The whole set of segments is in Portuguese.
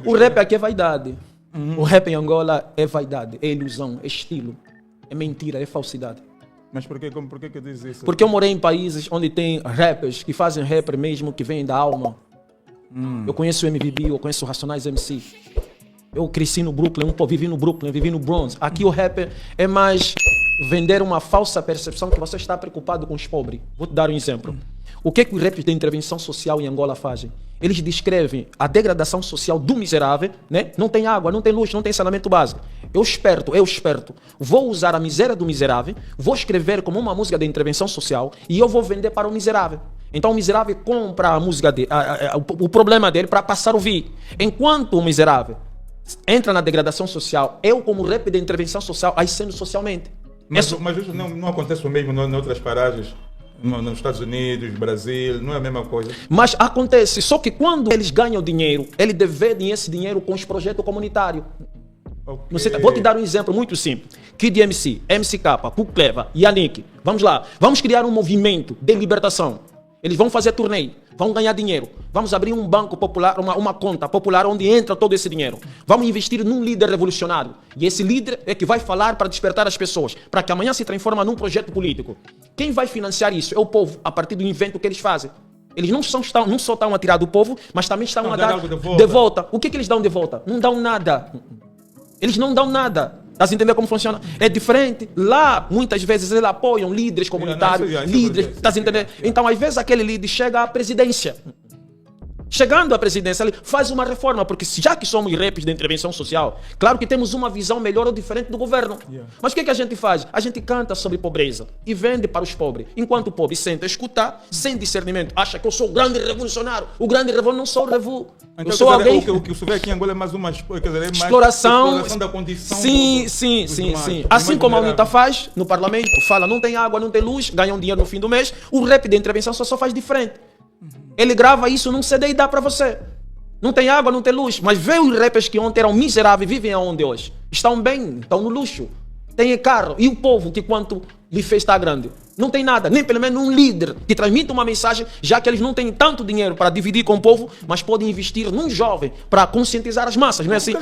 O rap aqui é vaidade. O rap em Angola é vaidade, é ilusão, é estilo, é mentira, é falsidade. Mas por que que diz isso? Porque eu morei em países onde tem rappers que fazem rap mesmo, que vêm da alma. Eu conheço o MVB, eu conheço o Racionais MC. Eu cresci no Brooklyn, vivi no Brooklyn, vivi no Bronx. Aqui o rap é mais vender uma falsa percepção que você está preocupado com os pobres. Vou te dar um exemplo. O que o rap de intervenção social em Angola fazem? Eles descrevem a degradação social do miserável, né? Não tem água, não tem luz, não tem saneamento básico. Eu esperto, vou usar a miséria do miserável, vou escrever como uma música de intervenção social e eu vou vender para o miserável. Então o miserável compra a música dele, o problema dele para passar a ouvir. Enquanto o miserável entra na degradação social, eu como rap de intervenção social, ascendo socialmente. Mas isso não acontece o mesmo em outras paragens? Nos Estados Unidos, Brasil, não é a mesma coisa? Mas acontece, só que quando eles ganham dinheiro, eles dividem esse dinheiro com os projetos comunitários. Okay. Vou te dar um exemplo muito simples. Kid MC, MCK, Pucleva, Yannick. Vamos lá, vamos criar um movimento de libertação. Eles vão fazer turnê, vão ganhar dinheiro. Vamos abrir um banco popular, uma conta popular onde entra todo esse dinheiro. Vamos investir num líder revolucionário. E esse líder é que vai falar para despertar as pessoas, para que amanhã se transforme num projeto político. Quem vai financiar isso é o povo, a partir do invento que eles fazem. Eles não só estão a tirar do povo, mas também estão a dar de volta. O que eles dão de volta? Não dão nada. Eles não dão nada. Estás entendendo como funciona? É diferente. Lá, muitas vezes, eles apoiam líderes comunitários, líderes. Estás entendendo? Então, às vezes, aquele líder chega à presidência. Chegando à presidência, ele faz uma reforma, porque já que somos raps de intervenção social, claro que temos uma visão melhor ou diferente do governo. Mas o que a gente faz? A gente canta sobre pobreza e vende para os pobres. Enquanto o pobre senta a escutar, sem discernimento, acha que eu sou o grande revolucionário. O grande revolucionário não sou o revu. Então, eu sou alguém... O que se vê aqui em Angola é mais uma exploração da condição. Sim. Assim como a UNITA faz no parlamento, fala não tem água, não tem luz, ganham dinheiro no fim do mês, o rap de intervenção só faz diferente. Ele grava isso num CD e dá para você. Não tem água, não tem luz. Mas vê os rappers que ontem eram miseráveis, vivem aonde hoje? Estão bem, estão no luxo. Tem carro. E o povo que quanto lhe fez está grande? Não tem nada, nem pelo menos um líder que transmite uma mensagem, já que eles não têm tanto dinheiro para dividir com o povo, mas podem investir num jovem para conscientizar as massas, não é assim?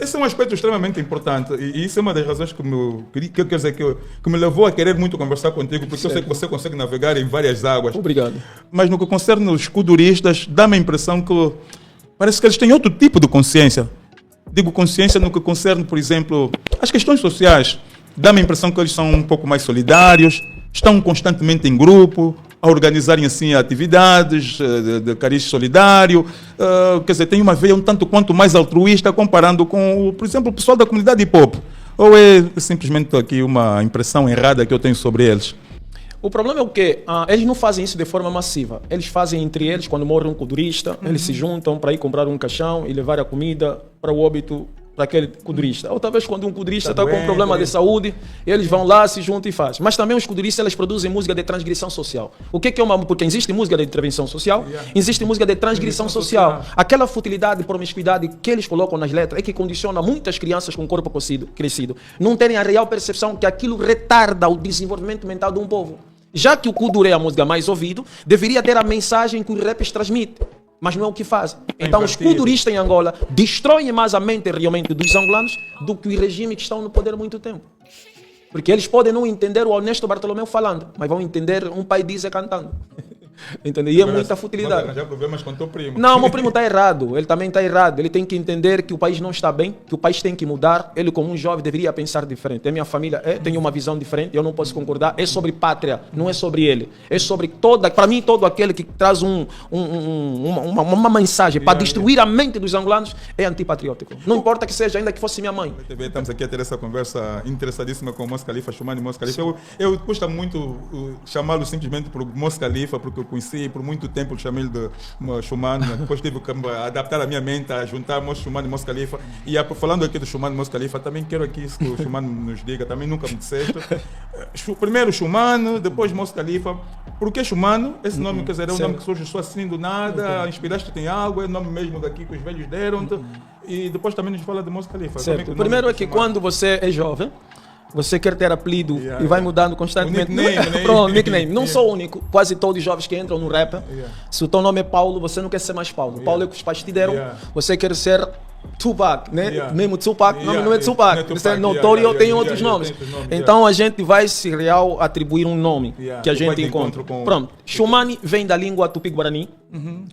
Esse é um aspecto extremamente importante e isso é uma das razões que me levou a querer muito conversar contigo, porque eu sei que você consegue navegar em várias águas. Obrigado. Mas no que concerne os kuduristas, dá-me a impressão que parece que eles têm outro tipo de consciência. Digo consciência no que concerne, por exemplo, as questões sociais. Dá-me a impressão que eles são um pouco mais solidários, estão constantemente em grupo, a organizarem assim atividades de cariz solidário, quer dizer, tem uma veia um tanto quanto mais altruísta comparando com, por exemplo, o pessoal da comunidade hip-hop. Ou é simplesmente aqui uma impressão errada que eu tenho sobre eles? O problema é o quê? Eles não fazem isso de forma massiva. Eles fazem entre eles, quando morre um kudurista, eles se juntam para ir comprar um caixão e levar a comida para o óbito para aquele kudurista. Ou talvez quando um kudurista está com um problema de saúde, eles vão lá, se juntam e fazem. Mas também os kuduristas, eles produzem música de transgressão social. O que é uma... Porque existe música de intervenção social, existe música de transgressão social. Aquela futilidade e promiscuidade que eles colocam nas letras é que condiciona muitas crianças com o corpo crescido. Não terem a real percepção que aquilo retarda o desenvolvimento mental de um povo. Já que o kuduro é a música mais ouvida, deveria ter a mensagem que os rappers transmitem. Mas não é o que fazem. Então os kuduristas em Angola destroem mais a mente realmente dos angolanos do que os regimes que estão no poder há muito tempo. Porque eles podem não entender o Honesto Bartolomeu falando, mas vão entender um pai dizer cantando. Entendeu? E é muita futilidade. Vai arranjar problemas com o teu primo. Não, meu primo está errado. Ele também está errado. Ele tem que entender que o país não está bem, que o país tem que mudar. Ele, como um jovem, deveria pensar diferente. A minha família tem uma visão diferente, eu não posso concordar. É sobre pátria, não é sobre ele. É sobre para mim, todo aquele que traz uma mensagem para destruir a mente dos angolanos é antipatriótico. Não importa que seja, ainda que fosse minha mãe. Estamos aqui a ter essa conversa interessadíssima com o Mos Khalifa, Choumane Mos Khalifa. Eu custa muito chamá-lo simplesmente por Mos Khalifa, porque eu conheci por muito tempo, chamei-lhe de Choumane, depois tive que adaptar a minha mente, a juntar Choumane e Mos Khalifa. E falando aqui do Choumane e Mos Khalifa, também quero aqui que o Choumane nos diga, também nunca me disseste. Primeiro Choumane, depois Mos Khalifa. Por que Choumane? Esse nome, quer dizer, é um nome que surge só assim do nada, inspiraste-te em algo, é o nome mesmo daqui que os velhos deram-te. E depois também nos fala de Mos Khalifa. Certo. Primeiro é que quando você é jovem, Você quer ter apelido Yeah, e vai mudando constantemente. O nickname, né? Pronto, nickname. Não sou o único. Quase todos os jovens que entram no rap, Yeah. se o teu nome é Paulo, você não quer ser mais Paulo. Paulo é o que os pais te deram. Yeah. Você quer ser Tupac, né? Yeah. Mesmo Tupac, o nome Yeah, não é yeah. Tupac. Não é Tupac, Você é yeah, notório, yeah, tem yeah, outros yeah, nomes. tem outros nomes, Então a gente vai se real atribuir um nome Yeah. que a Que vai gente de encontra. encontro com- Pronto. Shumani vem da língua tupi-guarani,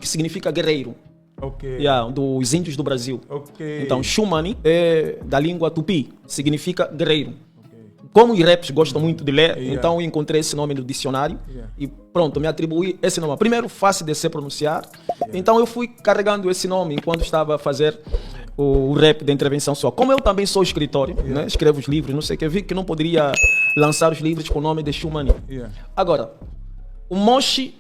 que significa guerreiro. Ok. Yeah, dos índios do Brasil. Ok. Então, Shumani é da língua tupi, significa guerreiro. Como os raps gostam muito de ler, Yeah. então eu encontrei esse nome no dicionário Yeah. e pronto, me atribuí esse nome. Primeiro, fácil de se pronunciar, então eu fui carregando esse nome enquanto estava a fazer o rap da intervenção só. Como eu também sou escritor, né, escrevo os livros, não sei o que, vi que não poderia lançar os livros com o nome de Shumani. Yeah. Agora, o Moshi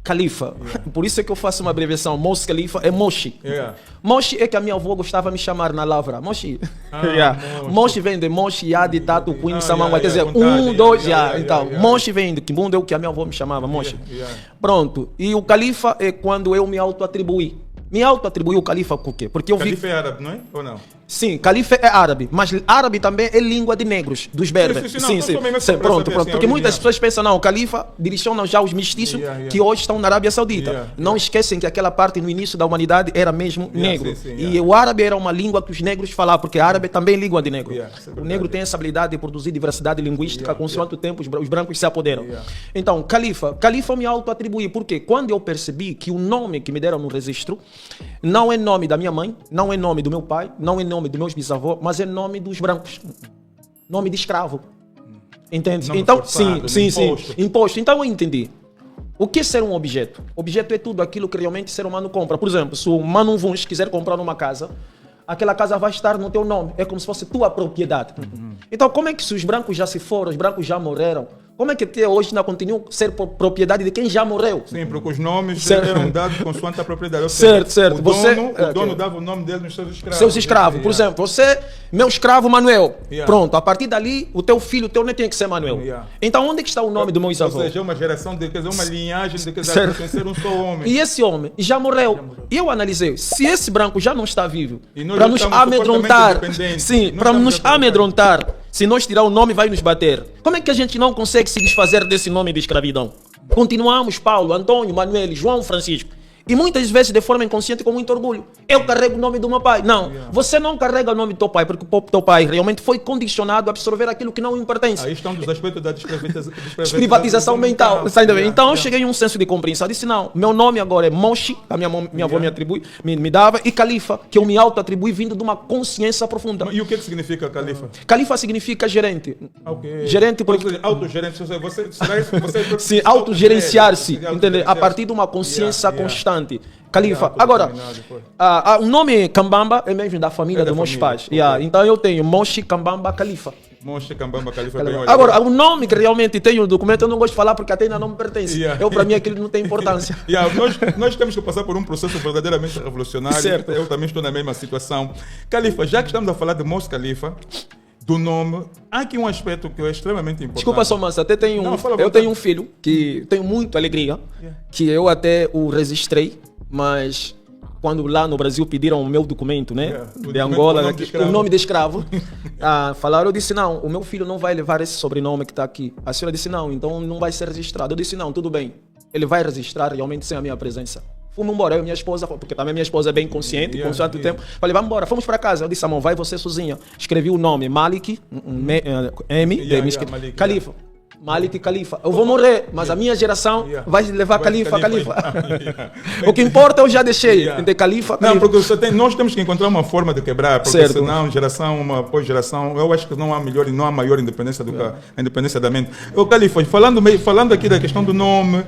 Khalifa, por isso é que eu faço uma abreviação, Mos Khalifa é Moshi. Yeah. Moshi é que a minha avó gostava de me chamar na lavra. Moshi. Moshi. Moshi vem de Moshi, Yadi, Tatu, Queen, Samangua. Quer dizer, vontade, 1, 2, yeah. Então, Moshi vem de Kimbundo, é o que a minha avó me chamava, Moshi. Yeah. Pronto. E o Khalifa é quando eu me auto-atribuí. Me auto-atribuí o Khalifa por quê? Porque eu vi... Califa é árabe, não é? Ou não? Sim, Califa é árabe, mas árabe também é língua de negros, dos berberes. Sim, não, então também Sim, para pronto, saber, pronto. assim, Porque a muitas origem. pessoas pensam, não, o Califa direcionam já os mestiços que hoje estão na Arábia Saudita. Yeah, Não esquecem que aquela parte no início da humanidade era mesmo negro. sim, E o árabe era uma língua que os negros falavam, porque árabe também é língua de negro. Yeah, isso é O verdade. negro tem essa habilidade de produzir diversidade linguística, consoante o tempo os brancos se apoderam. Yeah. Então, Califa eu me auto-atribuí, porque quando eu percebi que o nome que me deram no registro não é nome da minha mãe, não é nome do meu pai, não é nome dos meus bisavós, mas é nome dos brancos. Nome de escravo. Entende? Nome Então, forçado, sim, imposto. imposto. Então eu entendi. O que é ser um objeto? Objeto é tudo aquilo que realmente o ser humano compra. Por exemplo, se o Mano Vuns quiser comprar uma casa, aquela casa vai estar no teu nome. É como se fosse tua propriedade. Então, como é que se os brancos já se foram, os brancos já morreram, como é que até hoje ainda continuam a ser propriedade de quem já morreu? Sim, porque os nomes Certo. eram dados consoante a propriedade. Ou Certo, seja, certo. O dono, Você- o dono ok. dava o nome dele nos seus escravos. Seus escravos. Por exemplo, você, meu escravo Manuel. Yeah. Pronto, a partir dali, o teu filho, o teu neto tem que ser Manuel. Yeah. Então, onde é que está o nome do meu Ou bisavô? seja, é uma geração, quer dizer, uma linhagem de que Certo. pertencer um só homem. E esse homem já morreu. E eu analisei, se esse branco já não está vivo, E nós para já nos estamos amedrontar, supostamente independentes. sim, Nós para estamos nos independentes. amedrontar, se nós tirar o nome, vai nos bater. Como é que a gente não consegue se desfazer desse nome de escravidão? Continuamos, Paulo, Antônio, Manuel, João, Francisco. E muitas vezes de forma inconsciente com muito orgulho. Eu carrego o nome do meu pai. Não, você não carrega o nome do teu pai, porque o teu pai realmente foi condicionado a absorver aquilo que não lhe pertence. Aí estão dos aspectos da Privatização mental. Está entendendo? Então eu Yeah. cheguei a um senso de compreensão. Eu disse: não, meu nome agora é Moshi, a minha avó me atribui, me dava, e Califa, que eu me auto-atribuí vindo de uma consciência profunda. E o que significa califa? Califa significa gerente. Ok. Gerente por- Ou seja, autogerente. Ou seja, você Se autogerenciar-se, entender? A autogerenciar-se. partir de uma consciência Yeah, yeah. constante. Califa. Yeah, Agora, autodeterminado, foi. o nome Kambamba é mesmo da família É da dos meus família, pais. ok. Yeah, então eu tenho Moshi Kambamba Califa. Monstro, Cambamba, Califa, bem olhado. Agora, o nome que realmente tem no documento eu não gosto de falar porque até ainda não me pertence. Yeah. Eu, para mim, aquilo não tem importância. Yeah, nós temos que passar por um processo verdadeiramente revolucionário. Certo. Eu também estou na mesma situação. Califa, já que estamos a falar de Mos Khalifa, do nome, há aqui um aspecto que é extremamente importante. Desculpa só, mas até tenho Não, fala à eu vontade. tenho um filho que tenho muita alegria, que eu até o registrei, mas quando lá no Brasil pediram o meu documento, né, Yeah, o de documento Angola, com o nome de escravo. o nome de escravo, falaram, eu disse, não, o meu filho não vai levar esse sobrenome que está aqui. A senhora disse, não, então não vai ser registrado. Eu disse, não, tudo bem, ele vai registrar realmente sem a minha presença. Fomos embora, eu e minha esposa, porque também minha esposa é bem consciente, Yeah, consoante o yeah. tempo. Falei, vamos embora, fomos para casa. Eu disse, amor, vai você sozinha. Escrevi o nome, Malik, M, Malik, Califa. Malik Califa. Eu vou morrer, mas a minha geração Yeah. vai levar Vai Califa. Califa. O que importa eu já deixei. Yeah. Entre Califa, Não, Califa. porque nós temos que encontrar uma forma de quebrar, porque Certo. senão, geração após geração, eu acho que não há maior independência do que a independência da mente. Ô, Califa, falando aqui da questão do nome,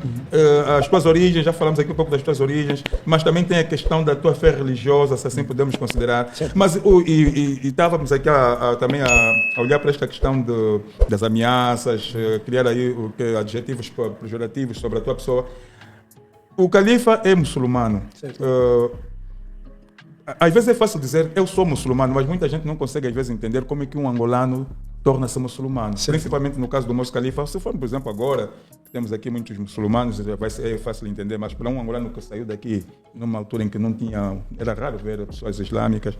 as tuas origens, já falamos aqui um pouco das tuas origens, mas também tem a questão da tua fé religiosa, se assim podemos considerar. Mas estávamos aqui também a olhar para esta questão das ameaças, criar aí adjetivos pejorativos sobre a tua pessoa. O Califa é muçulmano. Às vezes é fácil dizer eu sou muçulmano, mas muita gente não consegue às vezes entender como é que um angolano torna-se muçulmano. Principalmente no caso do Mos Khalifa. Se for, por exemplo, agora, que temos aqui muitos muçulmanos, vai ser fácil entender, mas para um angolano que saiu daqui numa altura em que não tinha, era raro ver pessoas islâmicas,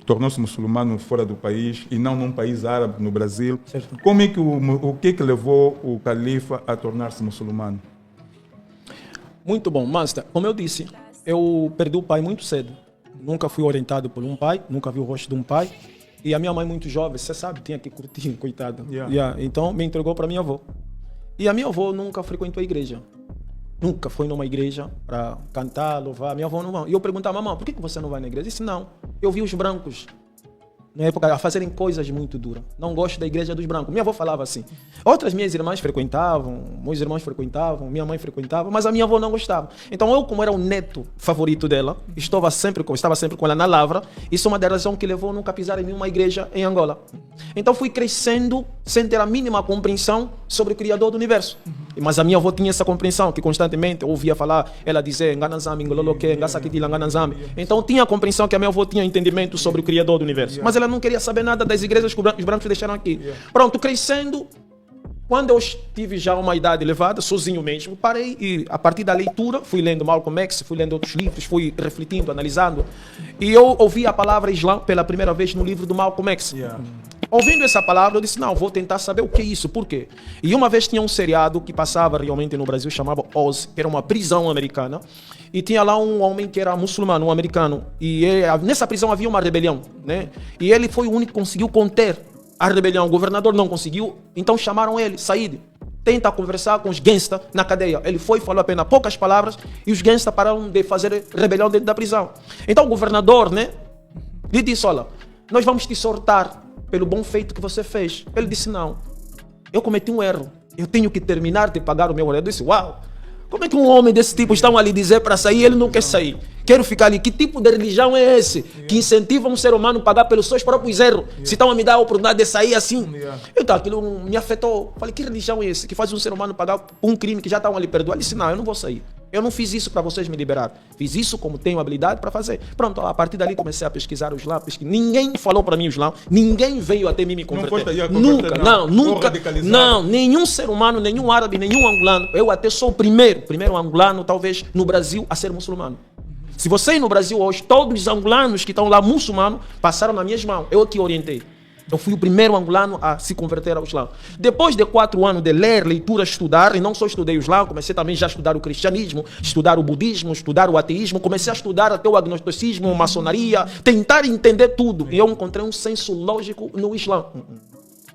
tornou-se muçulmano fora do país e não num país árabe, no Brasil. Certo. Como é que o que levou o califa a tornar-se muçulmano? Muito bom, Master. Como eu disse, eu perdi o pai muito cedo. Nunca fui orientado por um pai, nunca vi o rosto de um pai. E a minha mãe muito jovem, você sabe, tinha que curtir, coitada. Então me entregou para minha avó. E a minha avó nunca frequentou a igreja. Nunca foi numa igreja para cantar, louvar. Minha avó não vai. E eu perguntava, mamãe, por que você não vai na igreja? Ela disse, não, eu vi os brancos na época a fazerem coisas muito duras. Não gosto da igreja dos brancos. Minha avó falava assim. Outras minhas irmãs frequentavam, meus irmãos frequentavam, minha mãe frequentava, mas a minha avó não gostava. Então eu, como era o neto favorito dela, estava sempre com ela na lavra. Isso é uma das razões que levou a nunca pisar em nenhuma igreja em Angola. Então fui crescendo sem ter a mínima compreensão sobre o Criador do Universo. Mas a minha avó tinha essa compreensão, que constantemente eu ouvia falar, ela dizer, Nganazami, Ngololoke, Ngasakitila, Nganazami. Então tinha a compreensão que a minha avó tinha entendimento sobre o Criador do Universo. Mas ela não queria saber nada das igrejas que os brancos deixaram aqui. Pronto, crescendo, quando eu tive já uma idade elevada, sozinho mesmo, parei e a partir da leitura, fui lendo Malcolm X, fui lendo outros livros, fui refletindo, analisando. E eu ouvi a palavra Islã pela primeira vez no livro do Malcolm X. Ouvindo essa palavra, eu disse, não, vou tentar saber o que é isso, por quê? E uma vez tinha um seriado que passava realmente no Brasil, chamava Oz, que era uma prisão americana, e tinha lá um homem que era muçulmano, um americano, e nessa prisão havia uma rebelião, né? E ele foi o único que conseguiu conter a rebelião, o governador não conseguiu, então chamaram ele, Said, tenta conversar com os gangsters na cadeia. Ele foi, falou apenas poucas palavras, e os gangsters pararam de fazer rebelião dentro da prisão. Então o governador, né, lhe disse, olha, nós vamos te sortar pelo bom feito que você fez. Ele disse, não, eu cometi um erro, eu tenho que terminar de pagar o meu erro. Eu disse, uau, como é que um homem desse tipo está ali dizer para sair e ele não quer sair? Quero ficar ali. Que tipo de religião é esse que incentiva um ser humano a pagar pelos seus próprios erros? Se estão a me dar a oportunidade de sair assim. Então aquilo me afetou. Falei, que religião é esse que faz um ser humano pagar por um crime que já estão ali perdoar? Ele disse, não, eu não vou sair. Eu não fiz isso para vocês me liberar. Fiz isso como tenho habilidade para fazer. Pronto, a partir dali comecei a pesquisar o Islã. Ninguém falou para mim o Islã. Ninguém veio até mim me converter. Nunca, nunca. Não, nenhum ser humano, nenhum árabe, nenhum angolano. Eu até sou o primeiro angolano, talvez, no Brasil, a ser muçulmano. Se você ir no Brasil hoje, todos os angolanos que estão lá muçulmanos passaram nas minhas mãos. Eu que orientei. Eu fui o primeiro angolano a se converter ao Islã. Depois de 4 anos de ler, leitura, estudar, e não só estudei o Islã, comecei também já a estudar o cristianismo, estudar o budismo, estudar o ateísmo, comecei a estudar até o agnosticismo, maçonaria, tentar entender tudo. E eu encontrei um senso lógico no Islã.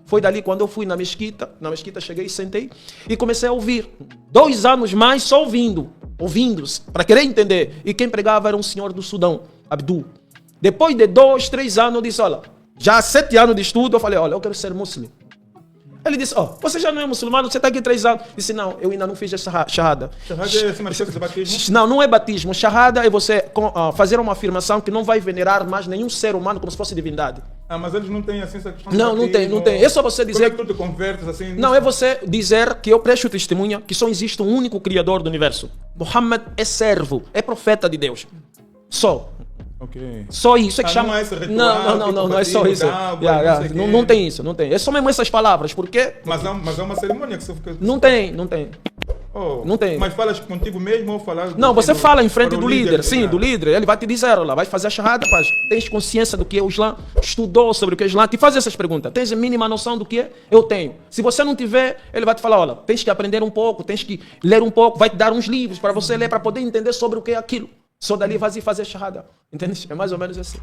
Foi dali quando eu fui na mesquita cheguei, sentei e comecei a ouvir. 2 anos mais só ouvindo, para querer entender. E quem pregava era um senhor do Sudão, Abdul. Depois de 2, 3 anos eu disse, olha, já há 7 anos de estudo, eu falei, olha, eu quero ser muçulmano. Ele disse, você já não é muçulmano, você está aqui 3 anos. Eu disse, não, eu ainda não fiz essa shahada. Shahada é uma espécie de batismo? Não, não é batismo. Shahada é você fazer uma afirmação que não vai venerar mais nenhum ser humano como se fosse divindade. Ah, mas eles não têm assim essa questão? Não tem. É só você dizer... Como é que tu te convertes assim? Não, é você dizer que eu presto testemunha que só existe um único Criador do Universo. Muhammad é servo, é profeta de Deus. Só. Okay. Só isso é que chama. Não é esse ritual, não é só isso. Não tem isso, não tem. É só mesmo essas palavras, porque. Mas é uma cerimônia que você fica. Não tem. Oh, não tem. Mas falas contigo mesmo ou falas. Não, você fala em frente do líder, sim, do líder. Ele vai te dizer, olha, vai fazer a shahada, faz. Tens consciência do que é o Islã? Estudou sobre o que é o Islã? Te faz essas perguntas. Tens a mínima noção do que é? Eu tenho. Se você não tiver, ele vai te falar, olha, tens que aprender um pouco, tens que ler um pouco, vai te dar uns livros para você ler, para poder entender sobre o que é aquilo. Só dali vai fazer shahada. Entende? É mais ou menos assim.